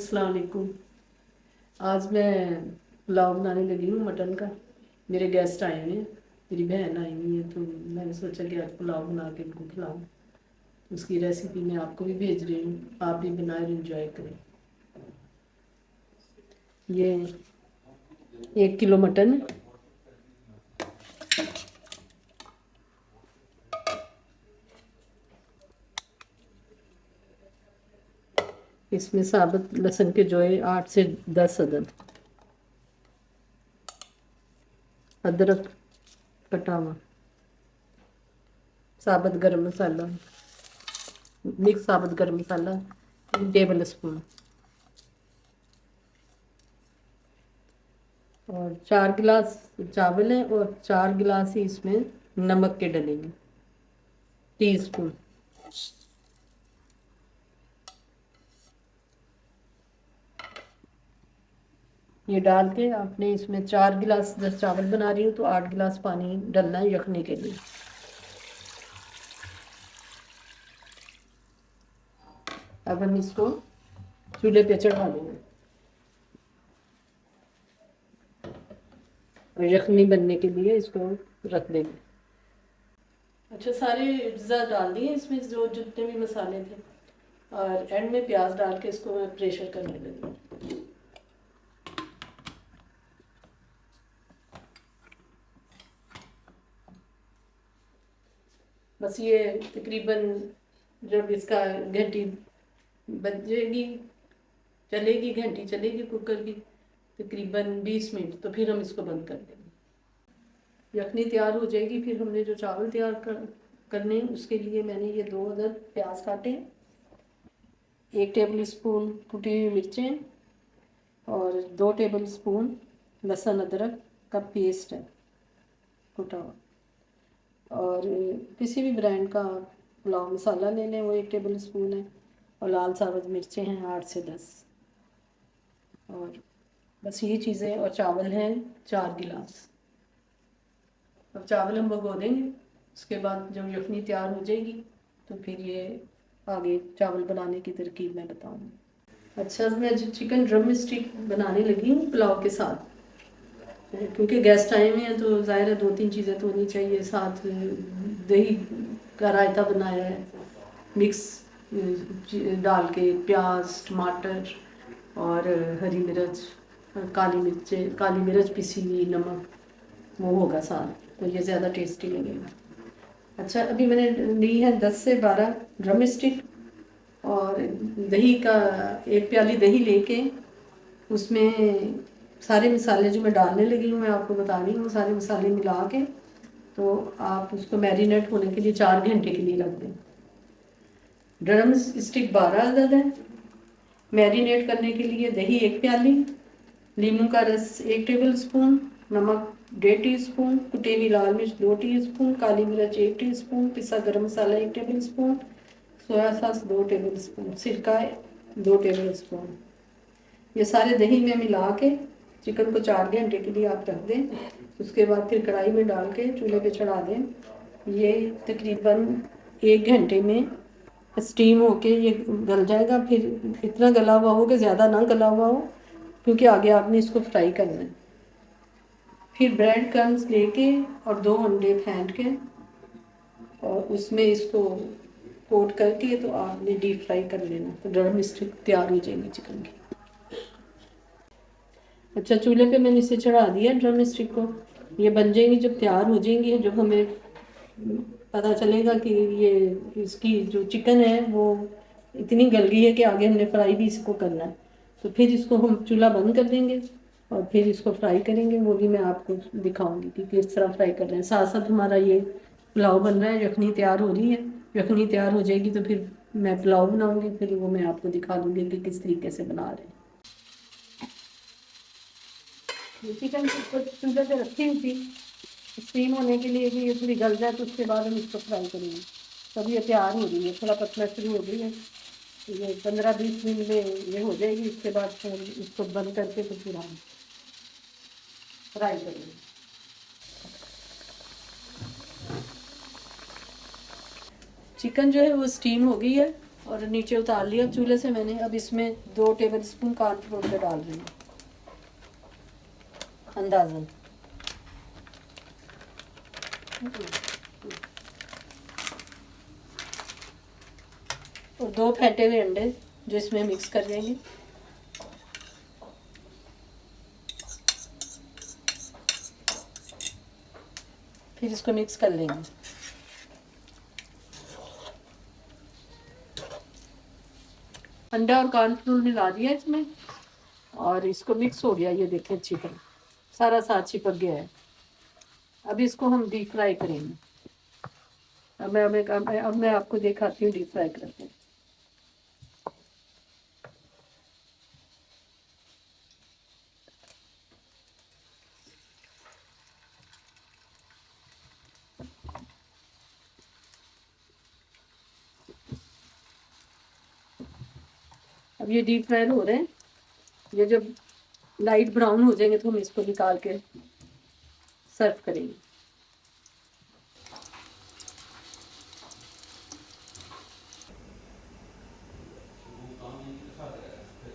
अस्सलाम वालेकुम। आज मैं पुलाव बनाने लगी हूँ मटन का। मेरे गेस्ट आए हुए हैं, मेरी बहन आई हुई है, तो मैंने सोचा कि आज पुलाव बना के उनको खिलाऊँ। उसकी रेसिपी मैं आपको भी भेज रही हूँ, आप भी बनाए और इंजॉय करें। ये 1 किलो मटन है। इसमें साबुत लहसुन के जो है 8 से 10 अदद, अदरक कटा हुआ, साबुत गरम मसाला, मिक्स साबुत गरम मसाला 3 टेबल स्पून, और 4 गिलास चावल है और 4 गिलास ही इसमें नमक के डलेंगे, टीस्पून। ये डाल के आपने इसमें 4 गिलास, जब चावल बना रही हूँ तो 8 गिलास पानी डालना है यखनी के लिए। अब हम इसको चूल्हे पे चढ़ा देंगे और यखनी बनने के लिए इसको रख देंगे। अच्छा, सारे अज्जा डाल दिए इसमें, जो जितने भी मसाले थे, और एंड में प्याज डाल के इसको मैं प्रेशर करने लगी। बस ये तकरीबन जब इसका घंटी बजेगी, चलेगी, घंटी चलेगी कुकर की तकरीबन 20 मिनट, तो फिर हम इसको बंद कर देंगे। यखनी तैयार हो जाएगी। फिर हमने जो चावल तैयार करने हैं उसके लिए मैंने ये 2 अदद प्याज काटे, 1 टेबल स्पून कुटी हुई मिर्चें और 2 टेबल स्पून लहसुन अदरक का पेस्ट है कुटा हुआ, और किसी भी ब्रांड का पुलाव मसाला ले लें, वो 1 टेबल स्पून है, और लाल साबुत मिर्चें हैं 8 से 10, और बस ये चीज़ें, और चावल हैं 4 गिलास। अब चावल हम भिगो देंगे, उसके बाद जब यखनी तैयार हो जाएगी तो फिर ये आगे चावल बनाने की तरकीब मैं बताऊँगी। अच्छा, मैं जो चिकन ड्रम स्टिक बनाने लगी हूँ पुलाव के साथ, क्योंकि गेस्ट आए हुए हैं तो ज़ाहिर है 2-3 चीज़ें तो होनी चाहिए। साथ दही का रायता बनाया है, मिक्स डाल के, प्याज, टमाटर और हरी मिर्च, काली मिर्च पिसी हुई, नमक, वो होगा साथ, तो ये ज़्यादा टेस्टी लगेगा। अच्छा, अभी मैंने ली है 10 से 12 ड्रम स्टिक, और दही का 1 प्याली दही लेके उसमें सारे मसाले जो मैं डालने लगी हूँ, मैं आपको बता रही हूँ, सारे मसाले मिला के तो आप उसको मैरिनेट होने के लिए 4 घंटे के लिए रख दें। ड्रम स्टिक 12 अदद है। मैरिनेट करने के लिए दही 1 प्याली, नींबू का रस 1 टेबल स्पून, नमक 1.5 टीस्पून, कुटी हुई लाल मिर्च 2 टीस्पून, काली मिर्च 1 टीस्पून, पिसा गरम मसाला 1 table spoon, soya sauce 2 table spoon, सिरका 2 टेबल स्पून। ये सारे दही में मिला के चिकन को 4 घंटे के लिए आप रख दें। उसके बाद फिर कढ़ाई में डाल के चूल्हे पे चढ़ा दें। ये तकरीबन 1 घंटे में स्टीम होके ये गल जाएगा। फिर इतना गला हुआ हो कि ज़्यादा ना गला हुआ हो, क्योंकि आगे आपने इसको फ्राई करना है। फिर ब्रेड क्रम्स लेके और 2 अंडे फेंट के और उसमें इसको कोट करके तो आपने डीप फ्राई कर लेना, तो ड्रम स्टिक तैयार हो जाएगी चिकन की। अच्छा, चूल्हे पे मैंने इसे चढ़ा दिया ड्रम स्टिक को। ये बन जाएंगी, जब तैयार हो जाएंगी, जब हमें पता चलेगा कि ये इसकी जो चिकन है वो इतनी गल गई है कि आगे हमने फ्राई भी इसको करना है, तो फिर इसको हम चूल्हा बंद कर देंगे और फिर इसको फ्राई करेंगे। वो भी मैं आपको दिखाऊंगी कि किस तरह फ्राई कर रहे हैं। साथ साथ हमारा ये पुलाव बन रहा है, यखनी तैयार हो रही है। यखनी तैयार हो जाएगी तो फिर मैं पुलाव बनाऊंगी, फिर वो मैं आपको दिखा दूंगी कि किस तरीके से बना रहे हैं। चिकन को चूल्हे पे रखी हुई थी स्टीम होने के लिए कि ये थोड़ी गल जाए, तो उसके बाद हम इसको फ्राई करेंगे। तब ये तैयार हो रही है, थोड़ा पतला शुरू हो गई है, ये 15-20 मिनट में ये हो जाएगी। इसके बाद फिर इसको बंद करके तो फिर हम फ्राई करेंगे। चिकन जो है वो स्टीम हो गई है, और नीचे उतार लिया चूल्हे से मैंने। अब इसमें 2 टेबलस्पून कॉर्नफ्लोर का डाल रही हूँ अंदाज़न। और 2 फेंटे हुए अंडे जो इसमें मिक्स कर देंगे। फिर इसको मिक्स कर लेंगे। अंडा और कॉर्नफ्लोर मिला दिया इसमें और इसको मिक्स हो गया, ये देखिए अच्छी तरह सारा साथ चिपक गया है। अब इसको हम डीप फ्राई करेंगे। अब मैं आपको दिखाती हूँ डीप फ्राई करके। अब ये डीप फ्राई हो रहे हैं। ये जब लाइट ब्राउन हो जाएंगे तो हम इसको निकाल के सर्व करेंगे।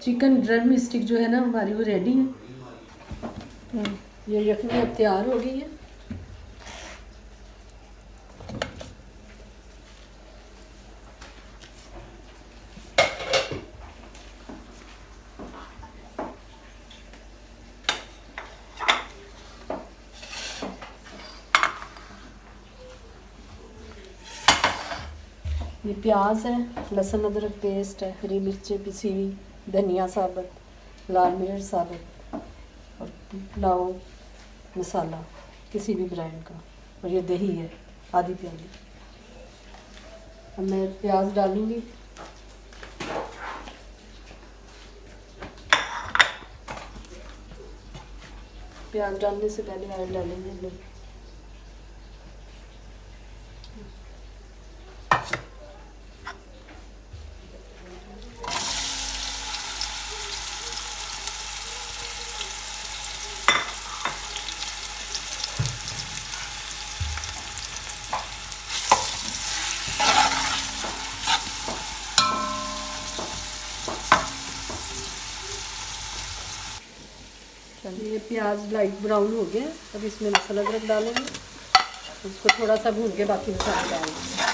चिकन ड्रम स्टिक जो है ना हमारी वो रेडी है। ये यखनी अब तैयार हो गई है। ये प्याज है, लहसुन अदरक पेस्ट है, हरी मिर्चें पिसी हुई, धनिया साबुत, लाल मिर्च साबुत और पुलाव मसाला किसी भी ब्रांड का। और ये दही है आधी प्याली। अब मैं प्याज डालूंगी। प्याज डालने से पहले ऑयल डालेंगे हम लोग। ये प्याज लाइट ब्राउन हो गया। अब इसमें मसाला अदरक डालेंगे, उसको थोड़ा सा भून के बाकी मसाले डालेंगे।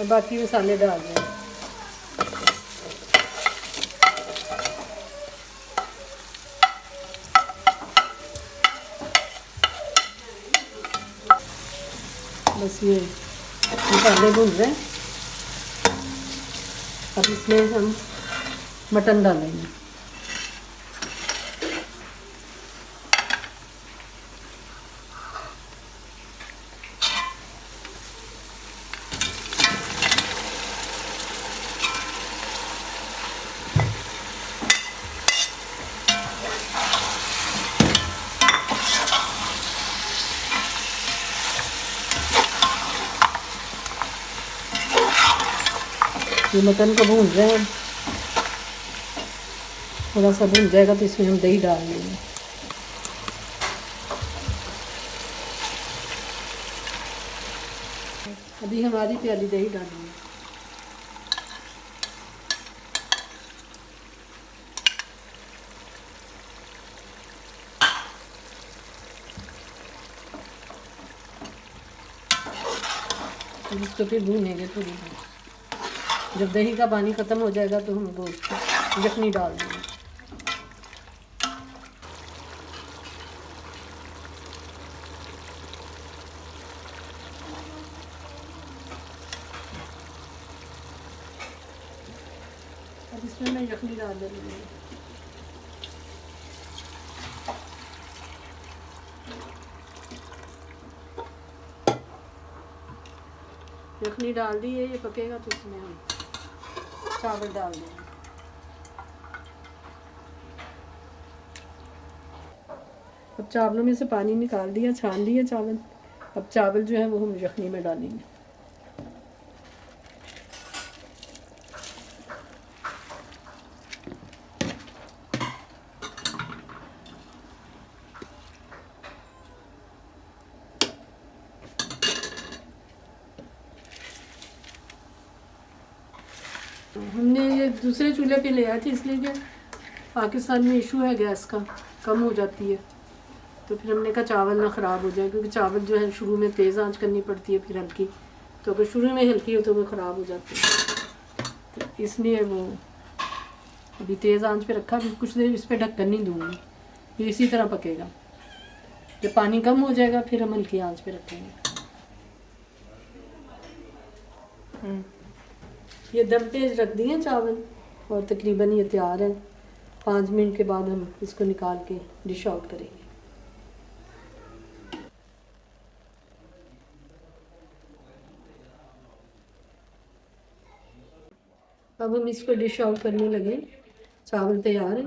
और बाकी मसाले डाल देंगे। बस ये मसाले भून रहे हैं। अब इसमें हम मटन डालेंगे। ये मटन को भून रहे हैं। थोड़ा सा भून जाएगा तो इसमें हम दही डाल देंगे। अभी हम आधी प्याली दही डालेंगे। अब इसको फिर भूनेंगे थोड़ी देर। जब दही का पानी ख़त्म हो जाएगा तो हम गोश्त यखनी डाल देंगे। अब इसमें मैं यखनी डाल दूँगी। यखनी डाल दी है, ये पकेगा तो इसमें हम चावल डाल देंगे। अब चावलों में से पानी निकाल दिया, छान लिए चावल। अब चावल जो है वो हम यखनी में डालेंगे। दूसरे चूल्हे पे ले आए थे, इसलिए कि पाकिस्तान में इशू है गैस का, कम हो जाती है। तो फिर हमने कहा चावल ना ख़राब हो जाए, क्योंकि चावल जो है शुरू में तेज़ आंच करनी पड़ती है, फिर हल्की, तो अगर शुरू में हल्की हो तो वो ख़राब हो जाती है। तो इसलिए वो अभी तेज़ आंच पे रखा, अभी कुछ देर इस पर ढक्कन नहीं दूँगी, ये इसी तरह पकेगा। जब पानी कम हो जाएगा फिर हम हल्की आंच पे रखेंगे। ये दम पे रख दिए चावल और तकरीबन ये तैयार है। 5 मिनट के बाद हम इसको निकाल के डिश आउट करेंगे। अब हम इसको डिश आउट करने लगे। चावल तैयार है।